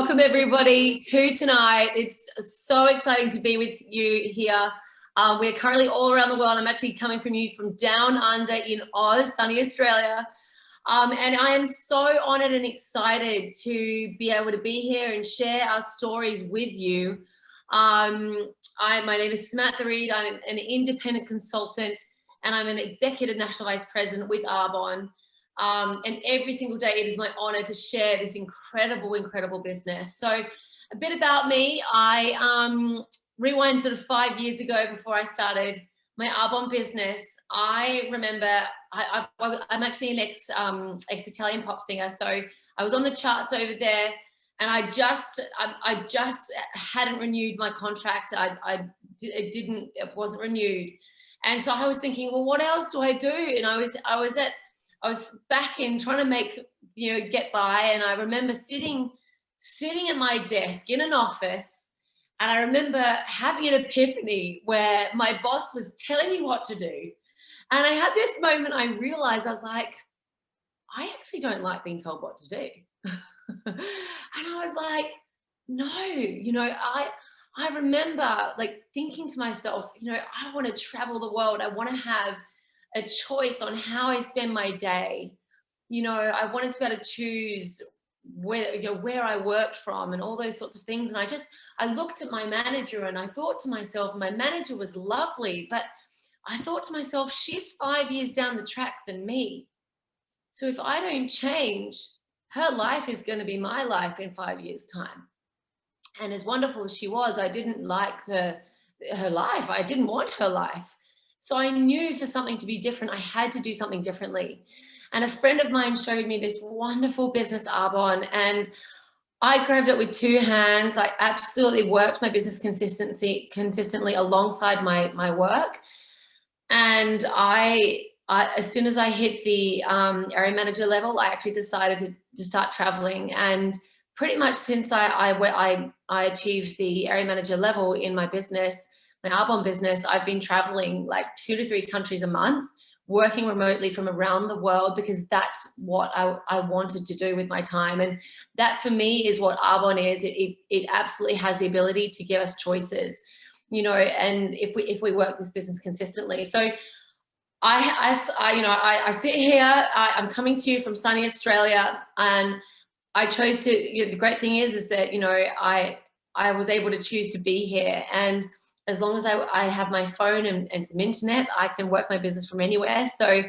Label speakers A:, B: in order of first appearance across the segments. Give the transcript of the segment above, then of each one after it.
A: Welcome everybody to tonight. It's so exciting to be with you here. We're currently all around the world. I'm actually coming from you from down under in Oz, sunny Australia. And I am so honored and excited to be able to be here and share our stories with you. My name is Samantha. I'm an independent consultant and I'm an executive national vice president with Arbonne. And every single day, it is my honor to share this incredible business. So a bit about me, I rewind sort of 5 years ago before I started my Arbonne business. I remember I'm actually an ex-Italian pop singer. So I was on the charts over there and I just hadn't renewed my contract. It wasn't renewed. And so I was thinking, well, what else do I do? And I was back in trying to make, get by. And I remember sitting at my desk in an office. And I remember having an epiphany where my boss was telling me what to do. And I had this moment, I realized, I was like, I actually don't like being told what to do. And I was like, no, I remember like thinking to myself, I want to travel the world. I want to have a choice on how I spend my day. I wanted to be able to choose where I worked from and all those sorts of things. And I looked at my manager and I thought to myself, my manager was lovely, but I thought to myself, she's 5 years down the track than me. So if I don't change, her life is going to be my life in 5 years' time. And as wonderful as she was, I didn't like her life. I didn't want her life. So I knew for something to be different, I had to do something differently. And a friend of mine showed me this wonderful business, Arbonne, and I grabbed it with two hands. I absolutely worked my business consistently alongside my work. And as soon as I hit the area manager level, I actually decided to start traveling. And pretty much since I achieved the area manager level in my business, my Arbonne business, I've been traveling like 2 to 3 countries a month, working remotely from around the world, because that's what I wanted to do with my time. And that for me is what Arbonne is. It absolutely has the ability to give us choices, and if we work this business consistently. So I sit here, I'm coming to you from sunny Australia, and I chose to, the great thing is that, I was able to choose to be here. And as long as I have my phone and some internet, I can work my business from anywhere. So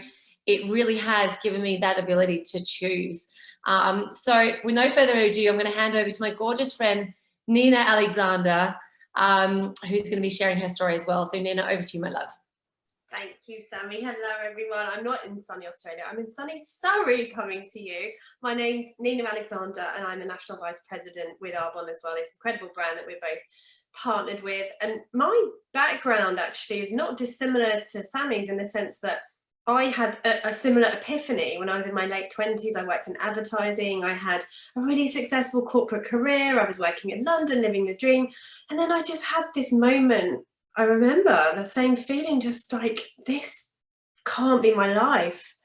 A: it really has given me that ability to choose. So with no further ado, I'm going to hand over to my gorgeous friend, Nina Alexander, who's going to be sharing her story as well. So Nina, over to you, my love.
B: Thank you, Sammy. Hello, everyone. I'm not in sunny Australia. I'm in sunny Surrey coming to you. My name's Nina Alexander, and I'm a National Vice President with Arbonne as well. It's an incredible brand that we're both partnered with. And my background actually is not dissimilar to Sammy's in the sense that I had a similar epiphany when I was in my late 20s. I worked in advertising. I had a really successful corporate career. I was working in London, living the dream. And then I just had this moment. I remember the same feeling, just like, this can't be my life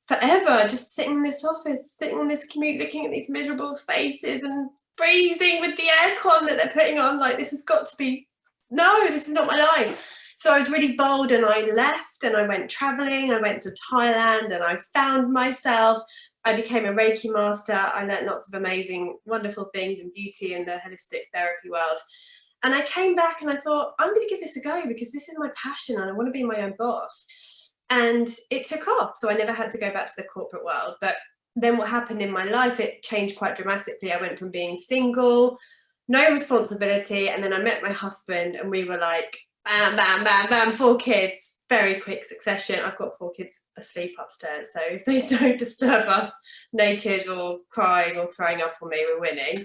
B: forever. Just sitting in this office, sitting on this commute, looking at these miserable faces and freezing with the aircon that they're putting on. Like, this has got to be, no, this is not my life. So I was really bold and I left and I went traveling. I went to Thailand and I found myself. I became a Reiki master. I learned lots of amazing, wonderful things in beauty and the holistic therapy world. And I came back and I thought, I'm going to give this a go because this is my passion and I want to be my own boss. And it took off. So I never had to go back to the corporate world. But then what happened in my life, it changed quite dramatically. I went from being single, no responsibility. And then I met my husband and we were like, bam, bam, bam, bam, 4 kids, very quick succession. I've got 4 kids asleep upstairs. So if they don't disturb us naked or crying or throwing up on me, we're winning.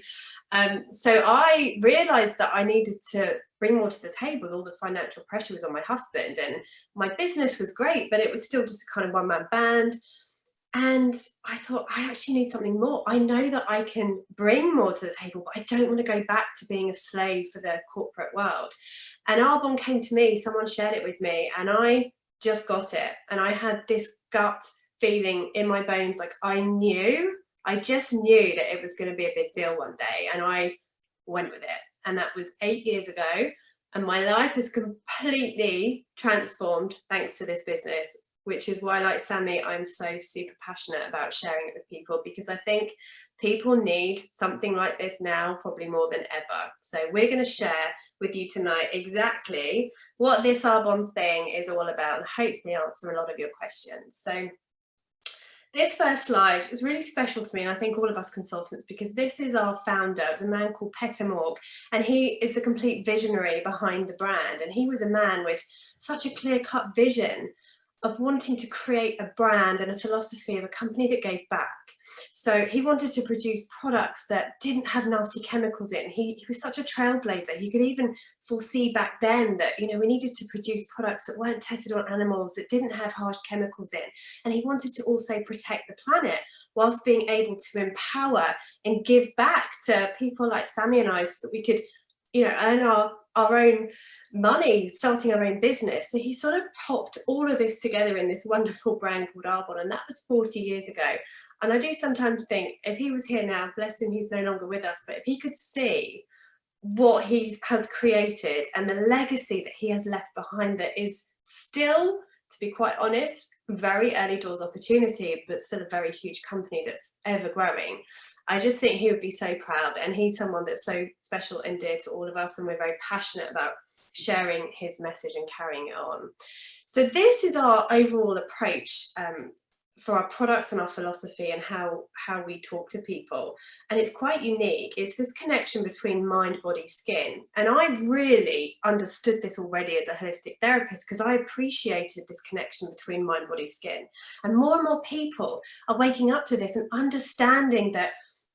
B: So I realized that I needed to bring more to the table. All the financial pressure was on my husband and my business was great, but it was still just a kind of one-man band. And I thought, I actually need something more. I know that I can bring more to the table, but I don't want to go back to being a slave for the corporate world. And Arbonne came to me, someone shared it with me, and I just got it. And I had this gut feeling in my bones, like I knew I just knew that it was going to be a big deal one day, and I went with it. And that was 8 years ago. And my life has completely transformed thanks to this business, which is why, like Sammy, I'm so super passionate about sharing it with people, because I think people need something like this now probably more than ever. So we're going to share with you tonight exactly what this Arbonne thing is all about, and hopefully answer a lot of your questions. So this first slide is really special to me, and I think all of us consultants, because this is our founder. It's a man called Peter Morg, and he is the complete visionary behind the brand. And he was a man with such a clear-cut vision of wanting to create a brand and a philosophy of a company that gave back. So he wanted to produce products that didn't have nasty chemicals in. He was such a trailblazer. He could even foresee back then that, you know, we needed to produce products that weren't tested on animals, that didn't have harsh chemicals in. And he wanted to also protect the planet whilst being able to empower and give back to people like Sammy and I, so that we could, you know, earn our own money, starting our own business. So he sort of popped all of this together in this wonderful brand called Arbonne, and that was 40 years ago. And I do sometimes think, if he was here now, bless him, he's no longer with us, but if he could see what he has created and the legacy that he has left behind, that is still, to be quite honest, very early doors opportunity, but still a very huge company that's ever growing, I just think he would be so proud. And he's someone that's so special and dear to all of us, and we're very passionate about sharing his message and carrying it on. So this is our overall approach for our products and our philosophy, and how we talk to people. And it's quite unique. It's this connection between mind, body, skin. And I really understood this already as a holistic therapist, because I appreciated this connection between mind, body, skin. And more people are waking up to this and understanding that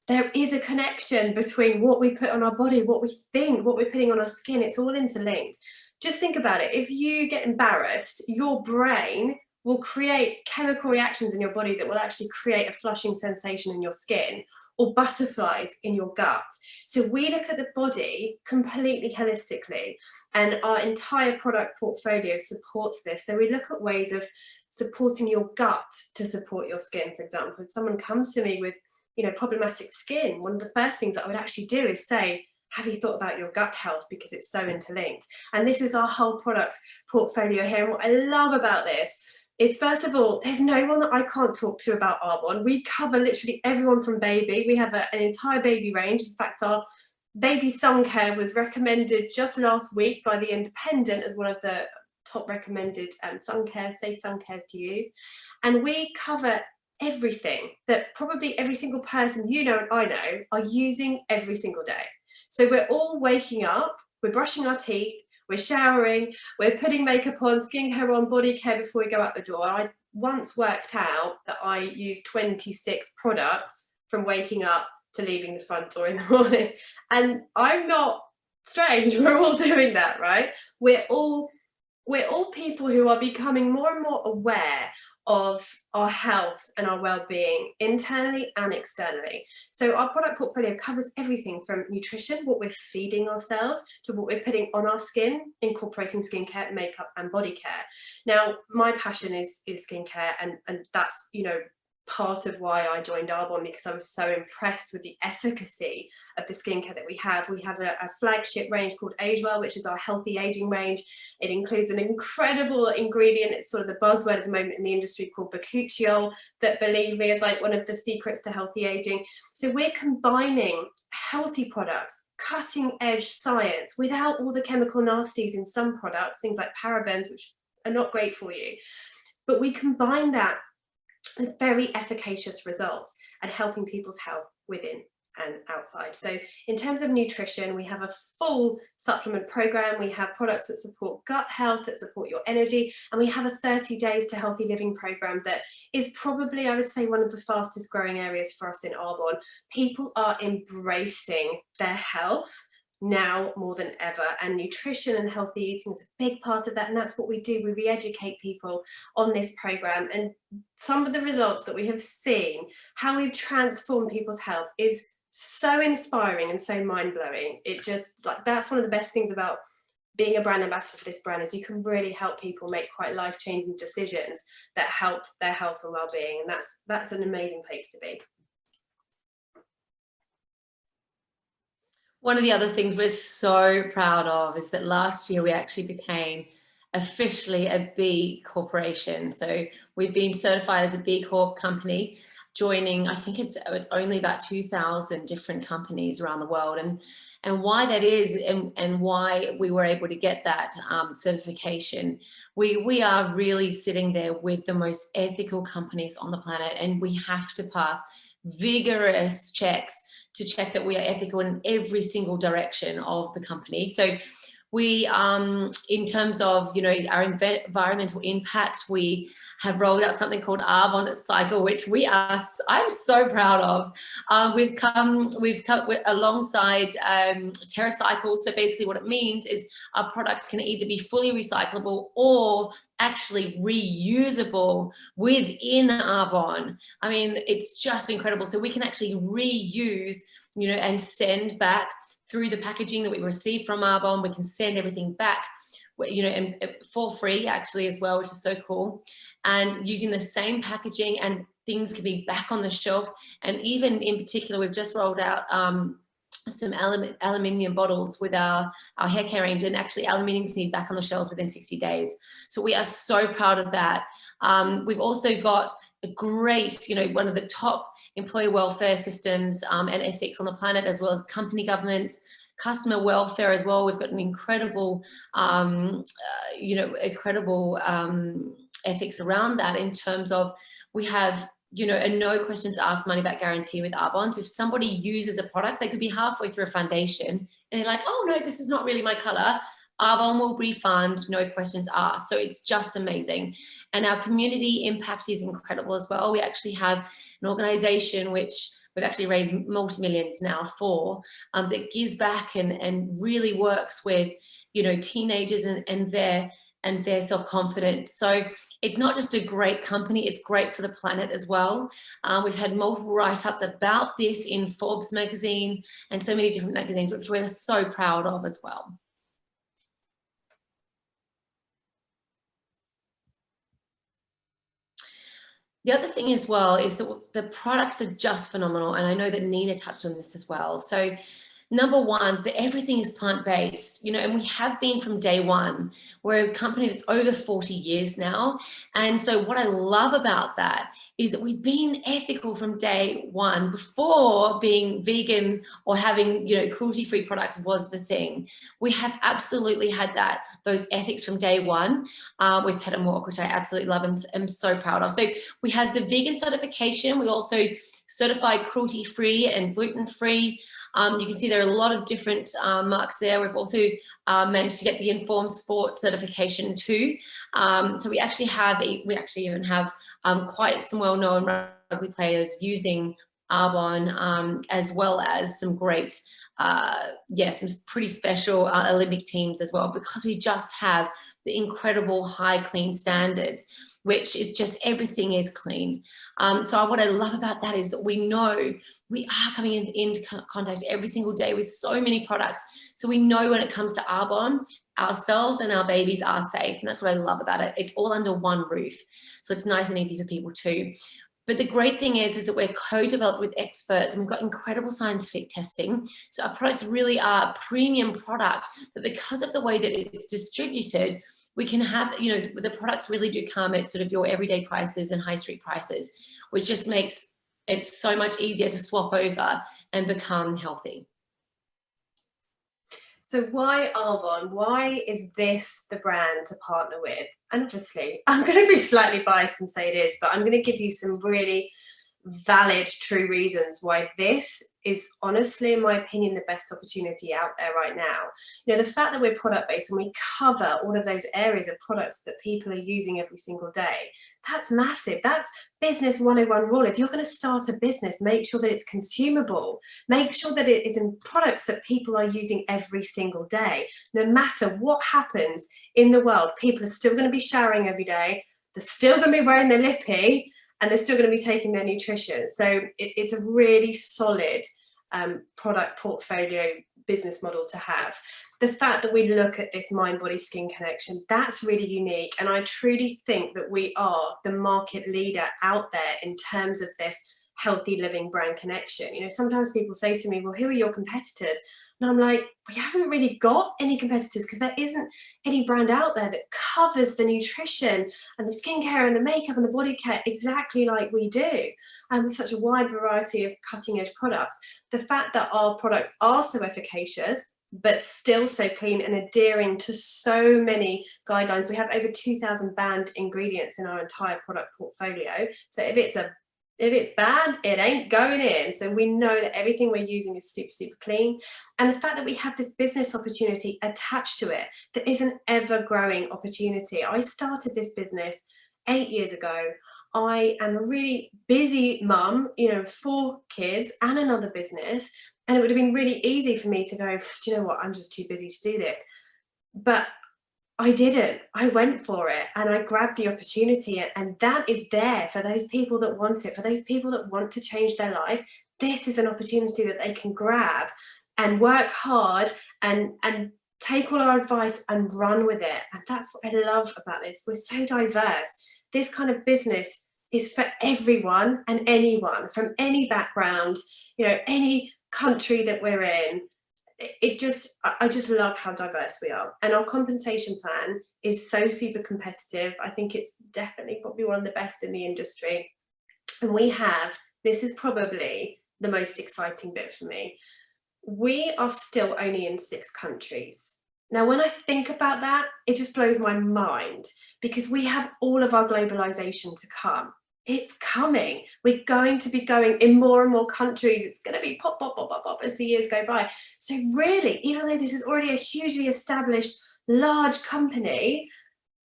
B: there is a connection between what we put on our body, what we think, what we're putting on our skin. It's all interlinked. Just think about it. If you get embarrassed, your brain will create chemical reactions in your body that will actually create a flushing sensation in your skin, or butterflies in your gut. So we look at the body completely holistically, and our entire product portfolio supports this. So we look at ways of supporting your gut to support your skin. For example, if someone comes to me with, you know, problematic skin, one of the first things that I would actually do is say, have you thought about your gut health? Because it's so interlinked. And this is our whole product portfolio here. And what I love about this is, first of all, there's no one that I can't talk to about Arbonne. We cover literally everyone from baby. We have an entire baby range. In fact, our baby sun care was recommended just last week by The Independent as one of the top recommended safe sun cares to use. And we cover everything that probably every single person you know and I know are using every single day. So we're all waking up, we're brushing our teeth, we're showering, we're putting makeup on, skincare on, body care before we go out the door. I once worked out that I use 26 products from waking up to leaving the front door in the morning. And I'm not strange, we're all doing that, right? We're all people who are becoming more and more aware of our health and our well-being, internally and externally. So our product portfolio covers everything from nutrition, what we're feeding ourselves, to what we're putting on our skin, incorporating skincare, makeup and body care. Now, my passion is skincare, and that's, you know, part of why I joined Arbonne, because I was so impressed with the efficacy of the skincare that we have. We have a flagship range called Age Well, which is our healthy aging range. It includes an incredible ingredient. It's sort of the buzzword at the moment in the industry, called bakuchiol, that, believe me, is like one of the secrets to healthy aging. So we're combining healthy products, cutting edge science, without all the chemical nasties in some products, things like parabens, which are not great for you. But we combine that with very efficacious results at helping people's health within and outside. So in terms of nutrition, we have a full supplement program. We have products that support gut health, that support your energy, and we have a 30 days to healthy living program that is probably, I would say, one of the fastest growing areas for us in Arbonne. People are embracing their health now more than ever, and nutrition and healthy eating is a big part of that, and that's what we do. We re-educate people on this program, and some of the results that we have seen, how we've transformed people's health, is so inspiring and so mind-blowing. It just, like, that's one of the best things about being a brand ambassador for this brand, is you can really help people make quite life-changing decisions that help their health and well-being, and that's an amazing place to be.
A: One of the other things we're so proud of is that last year we actually became officially a B corporation. So we've been certified as a B Corp company, joining, I think it's only about 2,000 different companies around the world. And why that is, and why we were able to get that certification, we are really sitting there with the most ethical companies on the planet, and we have to pass vigorous checks to check that we are ethical in every single direction of the company. So we, in terms of, you know, our environmental impact, we have rolled out something called Arbonne Cycle, which I'm so proud of. We've come alongside TerraCycle. So basically what it means is our products can either be fully recyclable or actually reusable within Arbonne. I mean, it's just incredible. So we can actually reuse, you know, and send back through the packaging that we receive from Arbonne. We can send everything back, you know, and for free actually as well, which is so cool. And using the same packaging, and things can be back on the shelf. And even in particular, we've just rolled out some aluminium bottles with our hair care range, and actually aluminium can be back on the shelves within 60 days. So we are so proud of that. We've also got a great, you know, one of the top employee welfare systems and ethics on the planet, as well as company governance, customer welfare as well. We've got an incredible, you know, ethics around that, in terms of we have, you know, a no questions asked money back guarantee with Arbonne. So if somebody uses a product, they could be halfway through a foundation and they're like, oh no, this is not really my color. Arbonne will refund, no questions asked. So it's just amazing. And our community impact is incredible as well. We actually have an organization which we've actually raised multi-millions now for, that gives back and really works with, you know, teenagers and their self-confidence. So it's not just a great company, it's great for the planet as well. We've had multiple write-ups about this in Forbes magazine and so many different magazines, which we're so proud of as well. The other thing as well is that the products are just phenomenal. And I know that Nina touched on this as well. So number one, that everything is plant-based, you know, and we have been from day one. We're a company that's over 40 years now. And so what I love about that is that we've been ethical from day one. Before being vegan or having, you know, cruelty-free products was the thing. We have absolutely had those ethics from day one with Pet and Walk, which I absolutely love and am so proud of. So we had the vegan certification. We also certified cruelty-free and gluten-free. You can see there are a lot of different marks there. We've also managed to get the Informed Sport certification too. So we actually even have quite some well-known rugby players using Arbonne, as well as some great, some pretty special Olympic teams as well, because we just have the incredible high clean standards, which is just everything is clean. So what I love about that is that we know we are coming into contact every single day with so many products. So we know when it comes to Arbonne, ourselves and our babies are safe. And that's what I love about it. It's all under one roof. So it's nice and easy for people too. But the great thing is that we're co-developed with experts, and we've got incredible scientific testing. So our products really are a premium product, but because of the way that it's distributed, we can have, you know, the products really do come at sort of your everyday prices and high street prices, which just makes it so much easier to swap over and become healthy.
B: So why Arbonne? Why is this the brand to partner with? And obviously, I'm going to be slightly biased and say it is, but I'm going to give you some really valid, true reasons why this is honestly, in my opinion, the best opportunity out there right now. You know, the fact that we're product-based and we cover all of those areas of products that people are using every single day, that's massive. That's business 101 rule. If you're going to start a business, make sure that it's consumable. Make sure that it is in products that people are using every single day. No matter what happens in the world, people are still going to be showering every day. They're still going to be wearing their lippy, and they're still going to be taking their nutrition. So it's a really solid product portfolio business model to have. The fact that we look at this mind-body-skin connection, that's really unique. And I truly think that we are the market leader out there in terms of this healthy living brand connection. You know, sometimes people say to me, well, who are your competitors? And I'm like, we haven't really got any competitors because there isn't any brand out there that covers the nutrition and the skincare and the makeup and the body care exactly like we do, and with such a wide variety of cutting edge products. The fact that our products are so efficacious but still so clean and adhering to so many guidelines. We have over 2,000 banned ingredients in our entire product portfolio. So if it's bad, it ain't going in. So we know that everything we're using is super, super clean. And the fact that we have this business opportunity attached to it, that is an ever-growing opportunity. I started this business 8 years ago. I am a really busy mum, you know, 4 kids and another business. And it would have been really easy for me to go, do you know what, I'm just too busy to do this. But I didn't. I went for it and I grabbed the opportunity, and that is there for those people that want it, for those people that want to change their life. This is an opportunity that they can grab and work hard and take all our advice and run with it. And that's what I love about this. We're so diverse. This kind of business is for everyone and anyone from any background, you know, any country that we're in. I just love how diverse we are, and our compensation plan is so super competitive. I think it's definitely probably one of the best in the industry. And this is probably the most exciting bit for me, we are still only in 6 countries. Now, when I think about that, it just blows my mind, because we have all of our globalization to come. It's coming. We're going to be going in more and more countries. It's going to be pop, pop, pop, pop, pop as the years go by. So really, even though this is already a hugely established, large company,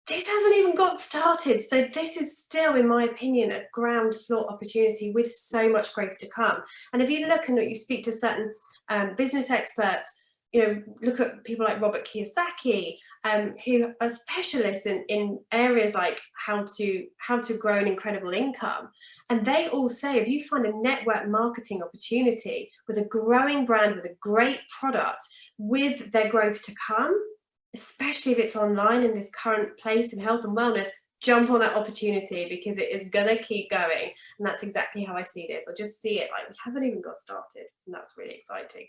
B: this hasn't even got started. So this is still, in my opinion, a ground floor opportunity with so much growth to come. And if you look and you speak to certain business experts, you know, look at people like Robert Kiyosaki, who are specialists in areas like how to grow an incredible income. And they all say, if you find a network marketing opportunity with a growing brand, with a great product, with their growth to come, especially if it's online in this current place in health and wellness, jump on that opportunity, because it is gonna keep going. And that's exactly how I see this. I just see it like we haven't even got started, and that's really exciting.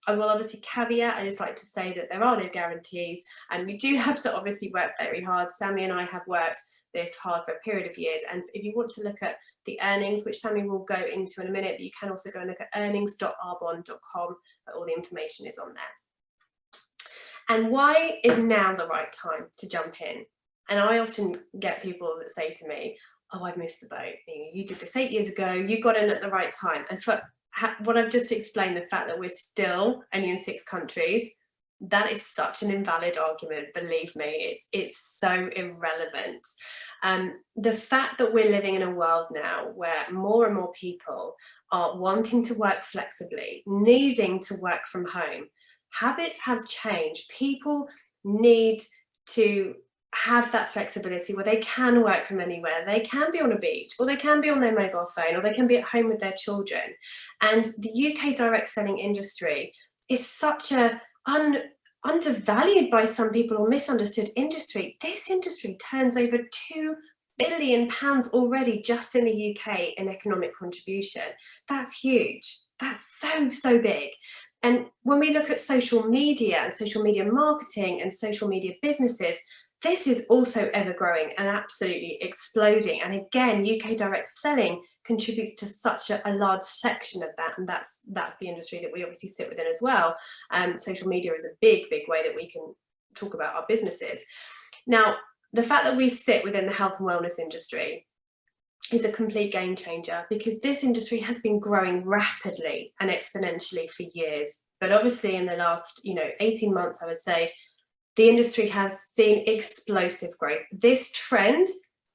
B: I will obviously caveat, I just like to say that there are no guarantees, and we do have to obviously work very hard. Sammy and I have worked this hard for a period of years, and if you want to look at the earnings, which Sammy will go into in a minute, but you can also go and look at earnings.arbonne.com, all the information is on there. And why is now the right time to jump in? And I often get people that say to me, oh, I've missed the boat. You did this 8 years ago, you got in at the right time. And for what I've just explained, the fact that we're still only in 6 countries, that is such an invalid argument, believe me. It's so irrelevant. The fact that we're living in a world now where more and more people are wanting to work flexibly, needing to work from home, habits have changed. People need to have that flexibility where they can work from anywhere. They can be on a beach, or they can be on their mobile phone, or they can be at home with their children. And the UK direct selling industry is such a undervalued by some people or misunderstood industry. This industry turns over £2 billion already just in the UK in economic contribution. That's huge. That's so big. And when we look at social media and social media marketing and social media businesses, this is also ever growing and absolutely exploding. And again, UK direct selling contributes to such a large section of that. And that's the industry that we obviously sit within as well. Social media is a big way that we can talk about our businesses. Now, the fact that we sit within the health and wellness industry is a complete game changer, because this industry has been growing rapidly and exponentially for years. But obviously in the last, 18 months, I would say, the industry has seen explosive growth. This trend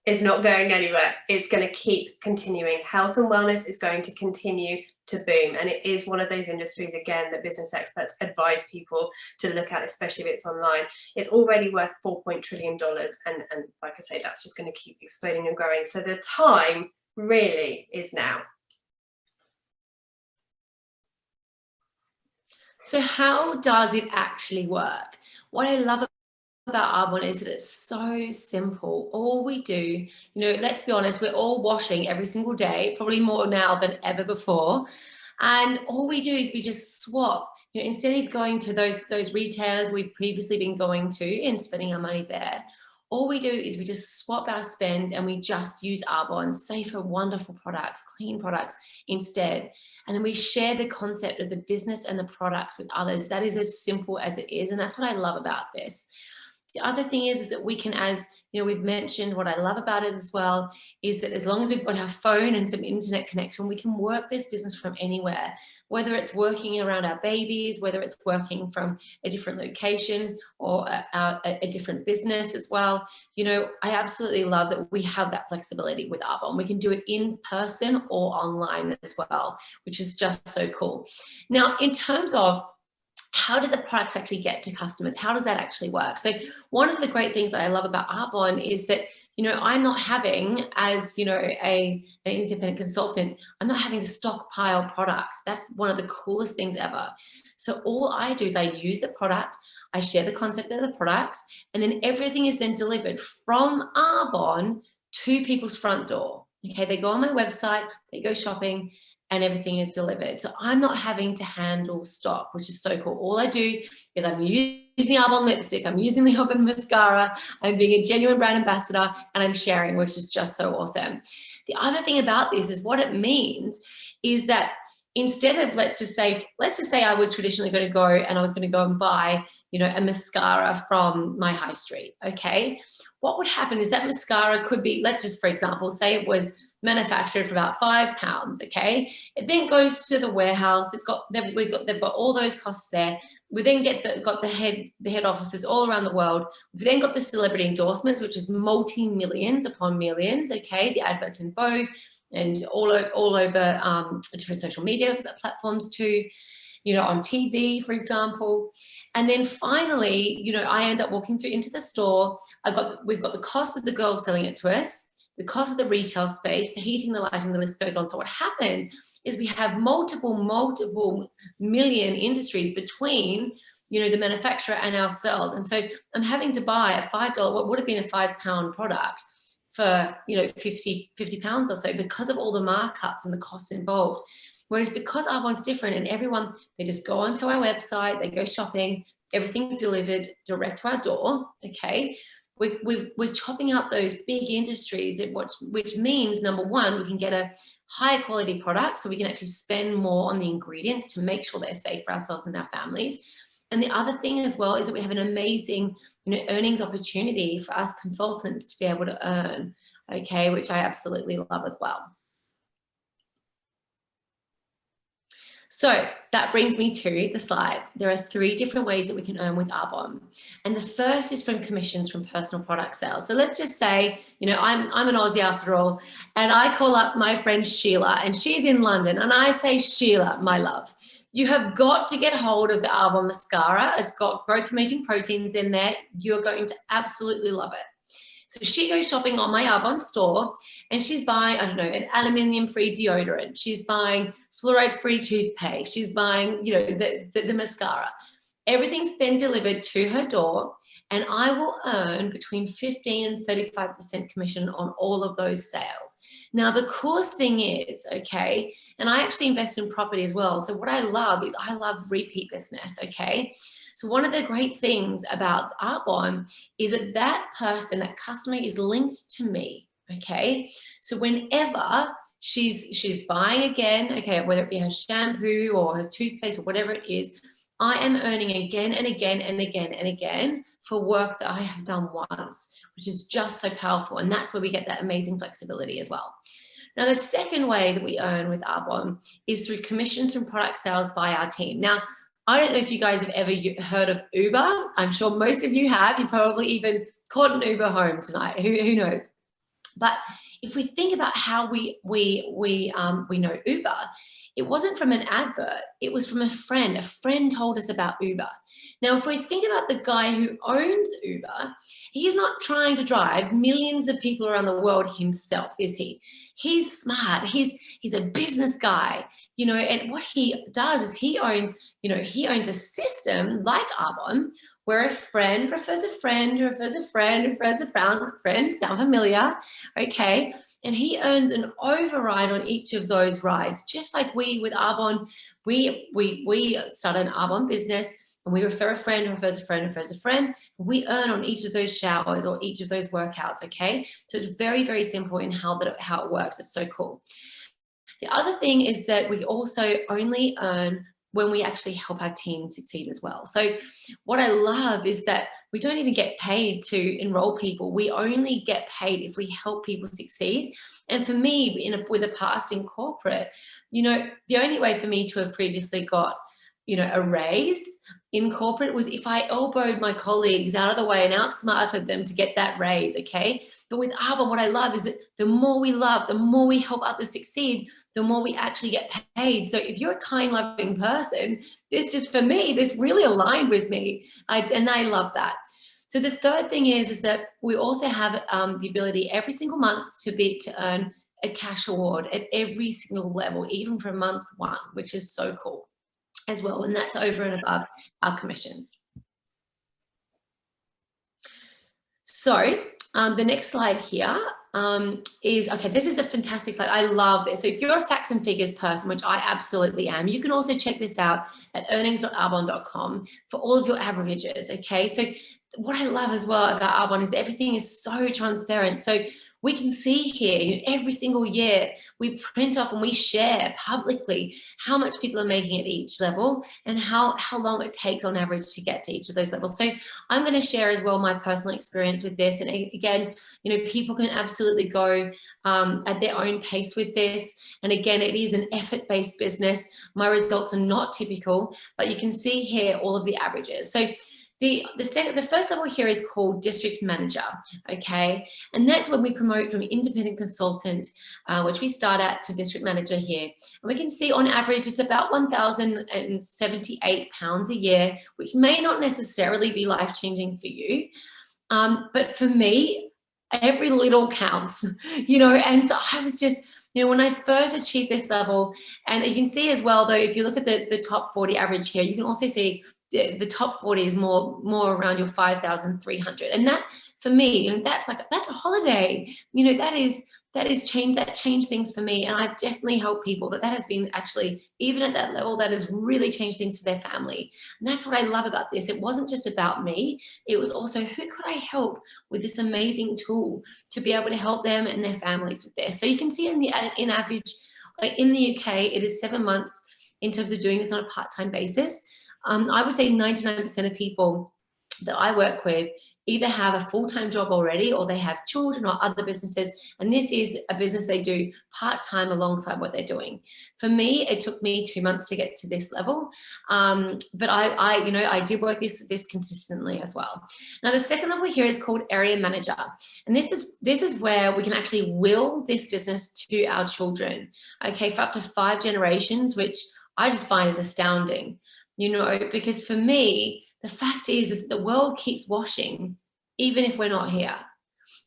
B: is not going anywhere. It's going to keep continuing. Health and wellness is going to continue to boom. And it is one of those industries, again, that business experts advise people to look at, especially if it's online. It's already worth $4 trillion. And like I say, that's just going to keep exploding and growing. So the time really is now.
A: So how does it actually work? What I love about Arbonne is that it's so simple. All we do, you know, let's be honest, we're all washing every single day, probably more now than ever before. And all we do is we just swap. You know, instead of going to those retailers we've previously been going to and spending our money there, all we do is we just swap our spend and we just use Arbonne, safer, wonderful products, clean products instead. And then we share the concept of the business and the products with others. That is as simple as it is. And that's what I love about this. The other thing is that we can, as you know, we've mentioned, what I love about it as well is that as long as we've got our phone and some internet connection, we can work this business from anywhere, whether it's working around our babies, whether it's working from a different location or a different business as well. You know, I absolutely love that we have that flexibility with Arbonne. We can do it in person or online as well, which is just so cool. Now, in terms of how do the products actually get to customers? How does that actually work? So one of the great things that I love about Arbonne is that, you know, I'm not having, as, you know, an independent consultant, I'm not having to stockpile product. That's one of the coolest things ever. So all I do is I use the product, I share the concept of the products, and then everything is then delivered from Arbonne to people's front door. Okay, they go on my website, they go shopping, and everything is delivered. So I'm not having to handle stock, which is so cool. All I do is I'm using the Arbonne lipstick, I'm using the Arbonne mascara, I'm being a genuine brand ambassador, and I'm sharing, which is just so awesome. The other thing about this is what it means is that instead of, let's just say I was traditionally going to go and I was going to go and buy, you know, a mascara from my high street. Okay. What would happen is that mascara could be, let's just, for example, say it was manufactured for about £5. Okay, it then goes to the warehouse. They've got all those costs there. We then got the head offices all around the world. We've then got the celebrity endorsements, which is multi-millions upon millions. Okay, the adverts in Vogue and all over different social media platforms too. You know, on TV, for example. And then finally, you know, I end up walking through into the store. We've got the cost of the girl selling it to us, the cost of the retail space, the heating, the lighting, the list goes on. So what happens is we have multiple million industries between, you know, the manufacturer and ourselves. And so I'm having to buy a $5, what would have been a £5 product for, you know, 50 pounds or so because of all the markups and the costs involved. Whereas because Arbonne's different and everyone, they just go onto our website, they go shopping, everything's delivered direct to our door, okay? We're chopping up those big industries, which means, number one, we can get a higher quality product, so we can actually spend more on the ingredients to make sure they're safe for ourselves and our families. And the other thing as well is that we have an amazing, you know, earnings opportunity for us consultants to be able to earn, okay, which I absolutely love as well. So that brings me to the slide. There are 3 different ways that we can earn with Arbonne. And the first is from commissions from personal product sales. So let's just say, you know, I'm an Aussie after all, and I call up my friend Sheila, and she's in London, and I say, Sheila, my love, you have got to get hold of the Arbonne mascara. It's got growth promoting proteins in there. You're going to absolutely love it. So she goes shopping on my Arbonne store and she's buying, I don't know, an aluminium-free deodorant. She's buying fluoride-free toothpaste. She's buying, you know, the mascara. Everything's then delivered to her door, and I will earn between 15 and 35% commission on all of those sales. Now, the coolest thing is, okay, and I actually invest in property as well. So what I love is I love repeat business, okay? So one of the great things about Arbonne is that that person, that customer is linked to me, okay? So whenever she's buying again, okay, whether it be her shampoo or her toothpaste or whatever it is, I am earning again and again and again and again for work that I have done once, which is just so powerful. And that's where we get that amazing flexibility as well. Now, the second way that we earn with Arbonne is through commissions from product sales by our team. Now, I don't know if you guys have ever heard of Uber. I'm sure most of you have. You probably even caught an Uber home tonight. Who knows? But if we think about how we know Uber, it wasn't from an advert. It was from a friend. A friend told us about Uber. Now, if we think about the guy who owns Uber, he's not trying to drive millions of people around the world himself, is he? He's smart. He's a business guy, you know, and what he does is he owns a system like Arbonne where a friend refers a friend, who refers a friend, who refers a friend, sound familiar? Okay. And he earns an override on each of those rides, just like we with Arbonne. We start an Arbonne business, and we refer a friend, refers a friend, refers a friend. We earn on each of those showers or each of those workouts. Okay, so it's very, very simple in how it works. It's so cool. The other thing is that we also only earn when we actually help our team succeed as well. So what I love is that we don't even get paid to enroll people. We only get paid if we help people succeed. And for me, with a past in corporate, the only way for me to have previously got, a raise in corporate was if I elbowed my colleagues out of the way and outsmarted them to get that raise, okay? But with Arbonne, what I love is that the more we love, the more we help others succeed, the more we actually get paid. So if you're a kind, loving person, for me, this really aligned with me. And I love that. So the third thing is that we also have the ability every single month to earn a cash award at every single level, even from month 1, which is so cool as well. And that's over and above our commissions. So the next slide here this is a fantastic slide. I love this. So if you're a facts and figures person, which I absolutely am, you can also check this out at earnings.arbonne.com for all of your averages, okay? So what I love as well about Arbonne is that everything is so transparent. So we can see here every single year we print off and we share publicly how much people are making at each level and how long it takes on average to get to each of those levels. So I'm going to share as well my personal experience with this. And again, people can absolutely go at their own pace with this. And again, it is an effort-based business. My results are not typical, but you can see here all of the averages. So the first level here is called district manager, okay? And that's when we promote from independent consultant, which we start at, to district manager here. And we can see on average it's about £1,078 a year, which may not necessarily be life-changing for you. But for me, every little counts, and so I was just, when I first achieved this level, and you can see as well, though, if you look at the top 40 average here, you can also see the top 40 is more around your 5,300, and that for me, that's a holiday. That changed things for me, and I've definitely helped people. That has been actually, even at that level, that has really changed things for their family. And that's what I love about this. It wasn't just about me. It was also, who could I help with this amazing tool to be able to help them and their families with this. So you can see in average, in the UK, it is 7 months in terms of doing this on a part-time basis. I would say 99% of people that I work with either have a full-time job already, or they have children or other businesses, and this is a business they do part-time alongside what they're doing. For me, it took me 2 months to get to this level, but I did work this consistently as well. Now, the second level here is called area manager, and this is where we can actually will this business to our children, okay, for up to 5 generations, which I just find is astounding. Because for me, the fact is that the world keeps washing, even if we're not here.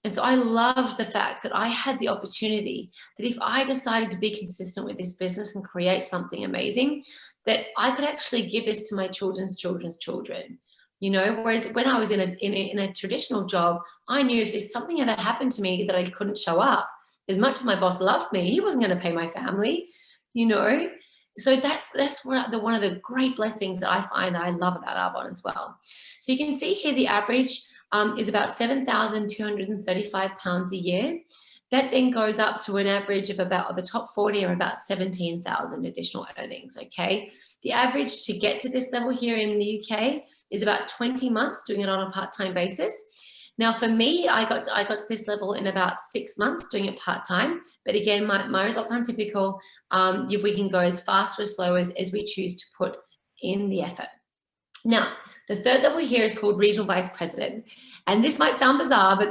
A: And so I love the fact that I had the opportunity that if I decided to be consistent with this business and create something amazing, that I could actually give this to my children's children's children. Whereas when I was in a traditional job, I knew if there's something ever happened to me that I couldn't show up, as much as my boss loved me, he wasn't going to pay my family, So that's one of the great blessings that I find that I love about Arbonne as well. So you can see here the average is about £7,235 a year. That then goes up to an average of about, the top 40 are about 17,000 additional earnings, okay? The average to get to this level here in the UK is about 20 months doing it on a part-time basis. Now, for me, I got to this level in about 6 months doing it part-time. But again, my results aren't typical. We can go as fast or as slow as we choose to put in the effort. Now, the third level here is called regional vice president. And this might sound bizarre, but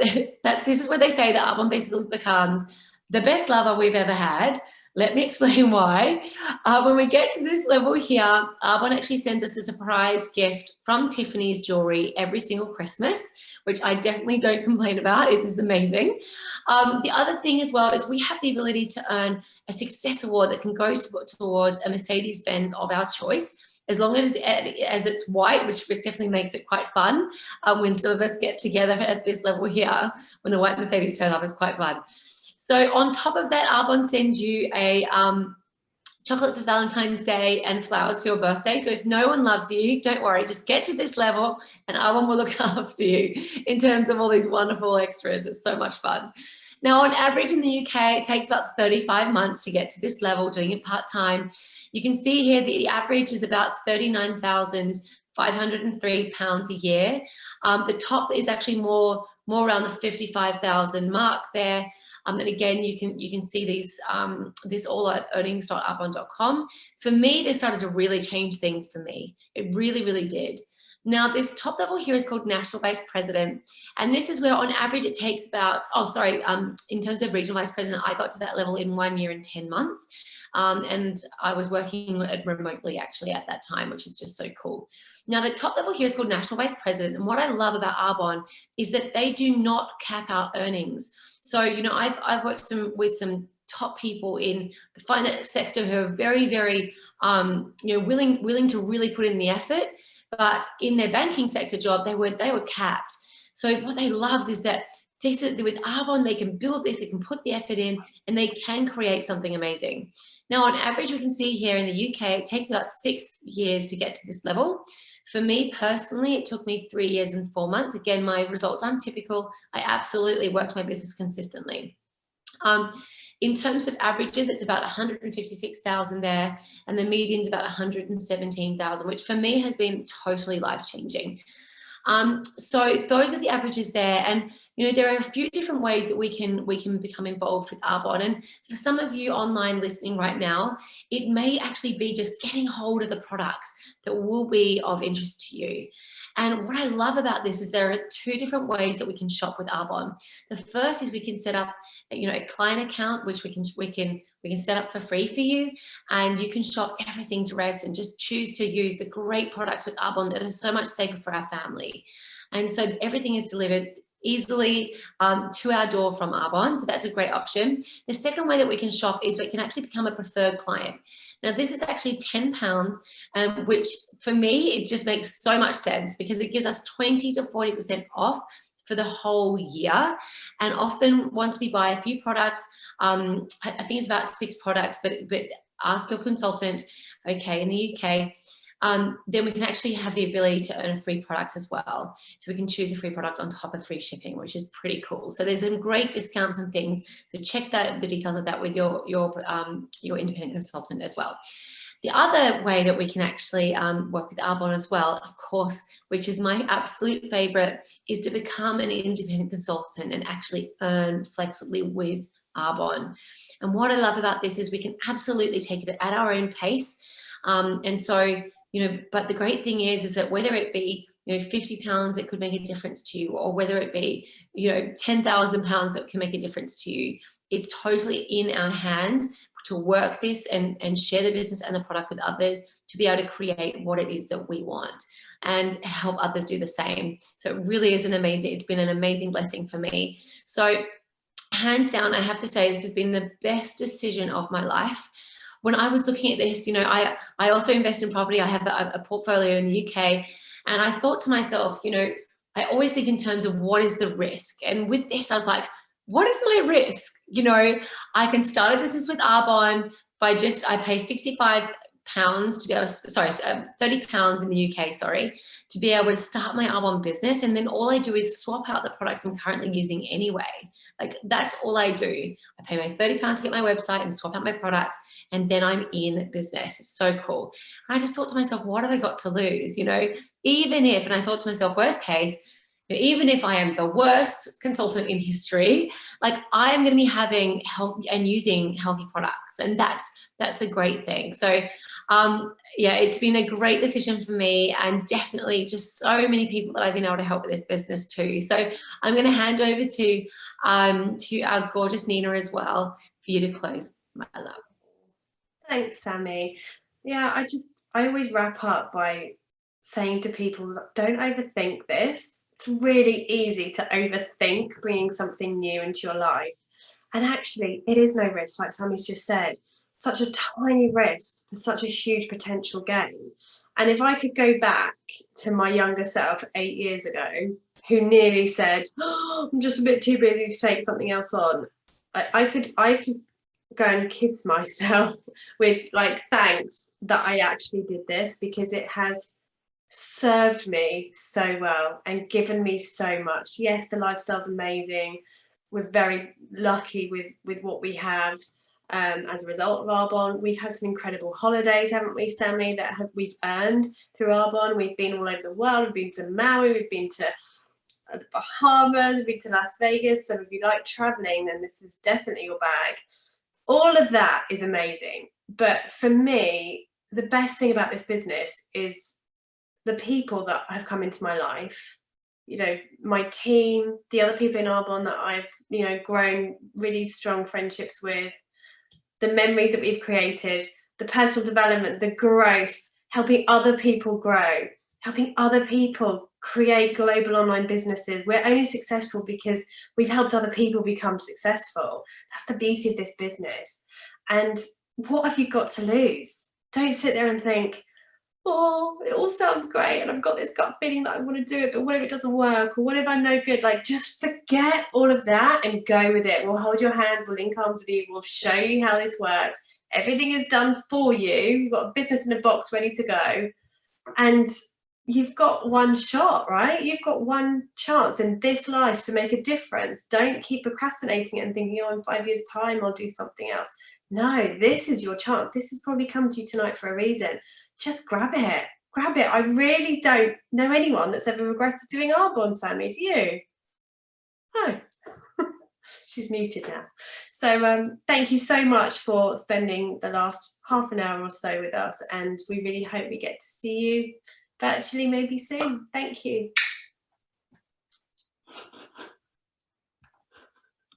A: this is where they say that Arbonne basically becomes the best lover we've ever had. Let me explain why. When we get to this level here, Arbonne actually sends us a surprise gift from Tiffany's Jewelry every single Christmas, which I definitely don't complain about. It is amazing. The other thing as well is we have the ability to earn a success award that can go towards a Mercedes-Benz of our choice as long as it's white, which definitely makes it quite fun. When some of us get together at this level here, when the white Mercedes turn off, it's quite fun. So on top of that, Arbonne sends you a chocolates for Valentine's Day and flowers for your birthday. So if no one loves you, don't worry, just get to this level and Arbonne will look after you in terms of all these wonderful extras. It's so much fun. Now, on average in the UK, it takes about 35 months to get to this level, doing it part-time. You can see here the average is about £39,503 a year. The top is actually more around the 55,000 mark there. And again, you can see these this all at earnings.arbonne.com. For me, this started to really change things for me. It really, really did. Now, this top level here is called National Vice President. And this is where on average it takes about, in terms of Regional Vice President, I got to that level in 1 year and 10 months. And I was working remotely actually at that time, which is just so cool. Now, the top level here is called National Vice President. And what I love about Arbonne is that they do not cap our earnings. So, you know, I've worked with some top people in the finance sector who are very, very, willing to really put in the effort. But in their banking sector job, they were capped. So what they loved is that with Arbonne, they can build this, they can put the effort in, and they can create something amazing. Now, on average, we can see here in the UK, it takes about 6 years to get to this level. For me personally, it took me 3 years and 4 months. Again, my results aren't typical. I absolutely worked my business consistently. In terms of averages, it's about 156,000 there, and the median's about 117,000, which for me has been totally life-changing. So those are the averages there, and you know there are a few different ways that we can become involved with Arbonne. And for some of you online listening right now, it may actually be just getting hold of the products that will be of interest to you. And what I love about this is there are 2 different ways that we can shop with Arbonne. The first is we can set up, a client account, which we can set up for free for you, and you can shop everything direct and just choose to use the great products with Arbonne that are so much safer for our family. And so everything is delivered easily to our door from Arbonne, so that's a great option. The second way that we can shop is we can actually become a preferred client. Now this is actually £10, which for me, it just makes so much sense because it gives us 20 to 40% off for the whole year. And often once we buy a few products, I think it's about 6 products, but ask your consultant, okay, in the UK, then we can actually have the ability to earn a free product as well. So we can choose a free product on top of free shipping, which is pretty cool. So there's some great discounts and things. So check the details of that with your independent consultant as well. The other way that we can actually work with Arbonne as well, of course, which is my absolute favorite, is to become an independent consultant and actually earn flexibly with Arbonne. And what I love about this is we can absolutely take it at our own pace. And so, but the great thing is that whether it be, £50, it could make a difference to you, or whether it be, £10,000 that can make a difference to you, it's totally in our hands to work this and share the business and the product with others to be able to create what it is that we want and help others do the same. So it really is it's been an amazing blessing for me. So hands down, I have to say this has been the best decision of my life. When I was looking at this, I also invest in property. I have a portfolio in the UK, and I thought to myself, I always think in terms of what is the risk. And with this, I was like, what is my risk? I can start a business with Arbonne by I pay £65 to be able to, £30 in the UK, to be able to start my Arbonne business. And then all I do is swap out the products I'm currently using anyway. Like that's all I do. I pay my £30 to get my website and swap out my products, and then I'm in business. It's so cool. And I just thought to myself, what have I got to lose? Even if, and I thought to myself, worst case, even if I am the worst consultant in history, like I am going to be having health and using healthy products, and that's a great thing. So yeah, it's been a great decision for me, and definitely just so many people that I've been able to help with this business too. So I'm going to hand over to our gorgeous Nina as well for you to close, my love.
B: Thanks, Sammy. Yeah, I always wrap up by saying to people, don't overthink this. It's really easy to overthink bringing something new into your life. And actually, it is no risk, like Sammy's just said. Such a tiny risk for such a huge potential gain. And if I could go back to my younger self 8 years ago, who nearly said, oh, I'm just a bit too busy to take something else on, I could go and kiss myself with like thanks that I actually did this, because it has served me so well and given me so much. Yes, the lifestyle's amazing. We're very lucky with what we have. As a result of Arbonne, we've had some incredible holidays, haven't we, Sammy, that we've earned through Arbonne. We've been all over the world. We've been to Maui, we've been to the Bahamas, we've been to Las Vegas. So if you like traveling, then this is definitely your bag. All of that is amazing. But for me, the best thing about this business is the people that have come into my life, you know, my team, the other people in Arbonne that I've, you know, grown really strong friendships with, the memories that we've created, the personal development, the growth, helping other people grow, helping other people create global online businesses. We're only successful because we've helped other people become successful. That's the beauty of this business. And what have you got to lose? Don't sit there and think, oh, it all sounds great and I've got this gut feeling that I want to do it, but what if it doesn't work? Or what if I'm no good? Like, just forget all of that and go with it. We'll hold your hands, we'll link arms with you, we'll show you how this works. Everything is done for you. You've got a business in a box ready to go. And you've got one shot, right? You've got one chance in this life to make a difference. Don't keep procrastinating it and thinking, oh, in 5 years' time, I'll do something else. No, this is your chance. This has probably come to you tonight for a reason. Just grab it. Grab it. I really don't know anyone that's ever regretted doing Arbonne, Sammy. Do you? No. She's muted now. So thank you so much for spending the last half an hour or so with us. And we really hope we get to see you virtually maybe soon. Thank you.